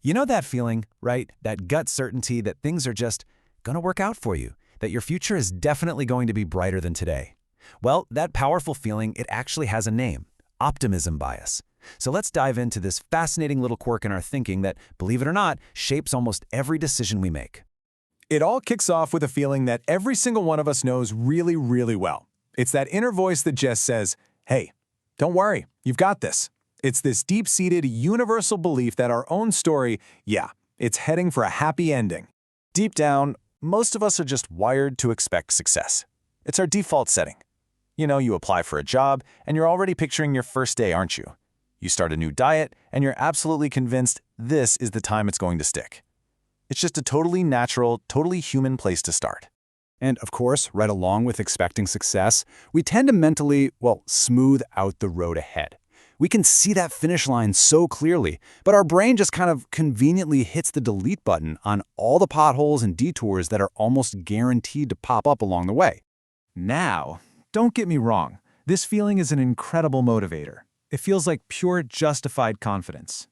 You know that feeling, right? That gut certainty that things are just gonna work out for you, that your future is definitely going to be brighter than today. Well, that powerful feeling, it actually has a name: optimism bias. So let's dive into this fascinating little quirk in our thinking that, believe it or not, shapes almost every decision we make. It all kicks off with a feeling that every single one of us knows really, really well. It's that inner voice that just says, hey, don't worry, you've got this. It's this deep-seated, universal belief that our own story, yeah, it's heading for a happy ending. Deep down, most of us are just wired to expect success. It's our default setting. You apply for a job, and you're already picturing your first day, aren't you? You start a new diet, and you're absolutely convinced this is the time it's going to stick. It's just a totally natural, totally human place to start. And of course, right along with expecting success, we tend to mentally, smooth out the road ahead. We can see that finish line so clearly, but our brain just kind of conveniently hits the delete button on all the potholes and detours that are almost guaranteed to pop up along the way. Now, don't get me wrong, this feeling is an incredible motivator. It feels like pure justified confidence.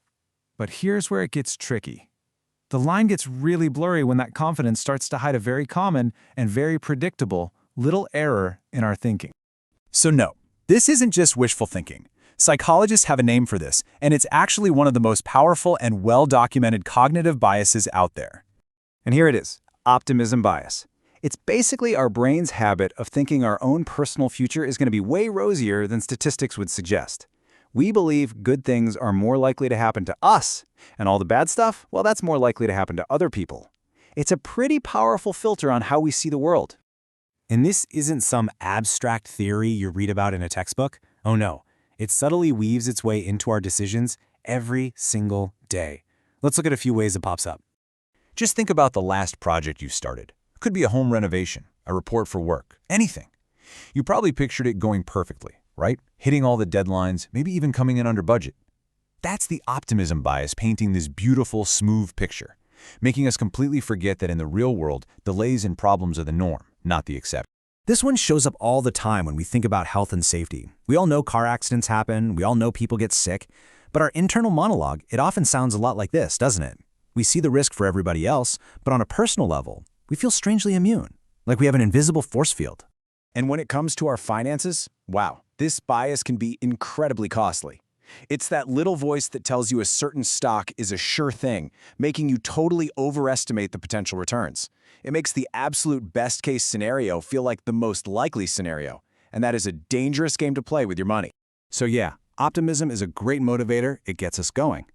But here's where it gets tricky. The line gets really blurry when that confidence starts to hide a very common and very predictable little error in our thinking. So no, this isn't just wishful thinking. Psychologists have a name for this, and it's actually one of the most powerful and well-documented cognitive biases out there. And here it is, optimism bias. It's basically our brain's habit of thinking our own personal future is going to be way rosier than statistics would suggest. We believe good things are more likely to happen to us, and all the bad stuff, well, that's more likely to happen to other people. It's a pretty powerful filter on how we see the world. And this isn't some abstract theory you read about in a textbook. Oh no, it subtly weaves its way into our decisions every single day. Let's look at a few ways it pops up. Just think about the last project you started. It could be a home renovation, a report for work, anything. You probably pictured it going perfectly, right? Hitting all the deadlines, maybe even coming in under budget. That's the optimism bias painting this beautiful, smooth picture, making us completely forget that in the real world, delays and problems are the norm, not the exception. This one shows up all the time when we think about health and safety. We all know car accidents happen, we all know people get sick, but our internal monologue, it often sounds a lot like this, doesn't it? We see the risk for everybody else, but on a personal level, we feel strangely immune, like we have an invisible force field. And when it comes to our finances, wow, this bias can be incredibly costly. It's that little voice that tells you a certain stock is a sure thing, making you totally overestimate the potential returns. It makes the absolute best-case scenario feel like the most likely scenario, and that is a dangerous game to play with your money. So yeah, optimism is a great motivator, it gets us going.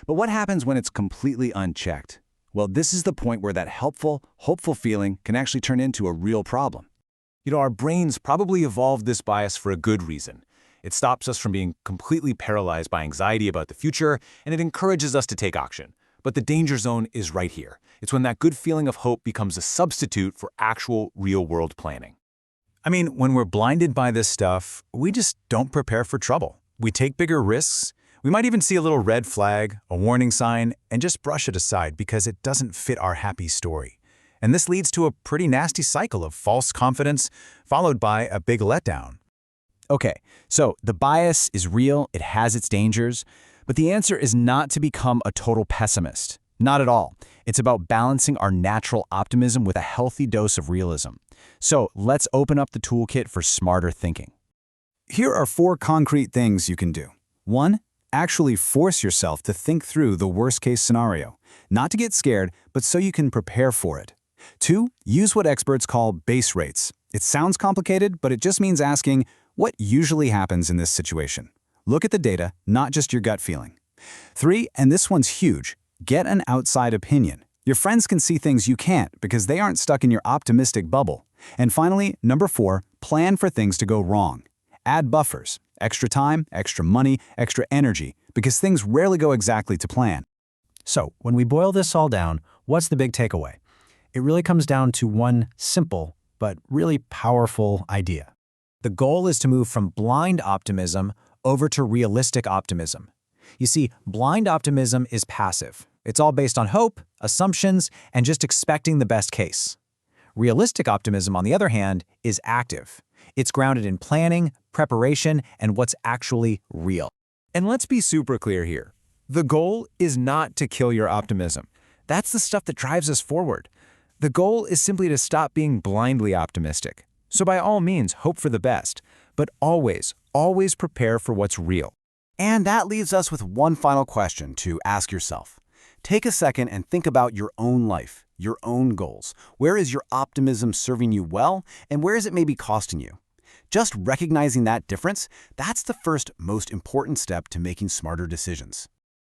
But what happens when it's completely unchecked? Well, this is the point where that helpful, hopeful feeling can actually turn into a real problem. Our brains probably evolved this bias for a good reason. It stops us from being completely paralyzed by anxiety about the future, and it encourages us to take action. But the danger zone is right here. It's when that good feeling of hope becomes a substitute for actual real-world planning. I mean, when we're blinded by this stuff, we just don't prepare for trouble. We take bigger risks. We might even see a little red flag, a warning sign, and just brush it aside because it doesn't fit our happy story. And this leads to a pretty nasty cycle of false confidence, followed by a big letdown. Okay, so the bias is real, it has its dangers, but the answer is not to become a total pessimist. Not at all. It's about balancing our natural optimism with a healthy dose of realism. So let's open up the toolkit for smarter thinking. Here are 4 concrete things you can do. 1. Actually force yourself to think through the worst-case scenario. Not to get scared, but so you can prepare for it. 2. Use what experts call base rates. It sounds complicated, but it just means asking, what usually happens in this situation? Look at the data, not just your gut feeling. 3, and this one's huge, get an outside opinion. Your friends can see things you can't because they aren't stuck in your optimistic bubble. And finally, number 4, plan for things to go wrong. Add buffers, extra time, extra money, extra energy, because things rarely go exactly to plan. So, when we boil this all down, what's the big takeaway? It really comes down to one simple but really powerful idea. The goal is to move from blind optimism over to realistic optimism. You see, blind optimism is passive. It's all based on hope, assumptions, and just expecting the best case. Realistic optimism, on the other hand, is active. It's grounded in planning, preparation, and what's actually real. And let's be super clear here. The goal is not to kill your optimism. That's the stuff that drives us forward. The goal is simply to stop being blindly optimistic. So by all means, hope for the best, but always, always prepare for what's real. And that leaves us with one final question to ask yourself. Take a second and think about your own life, your own goals. Where is your optimism serving you well, and where is it maybe costing you? Just recognizing that difference, that's the first most important step to making smarter decisions.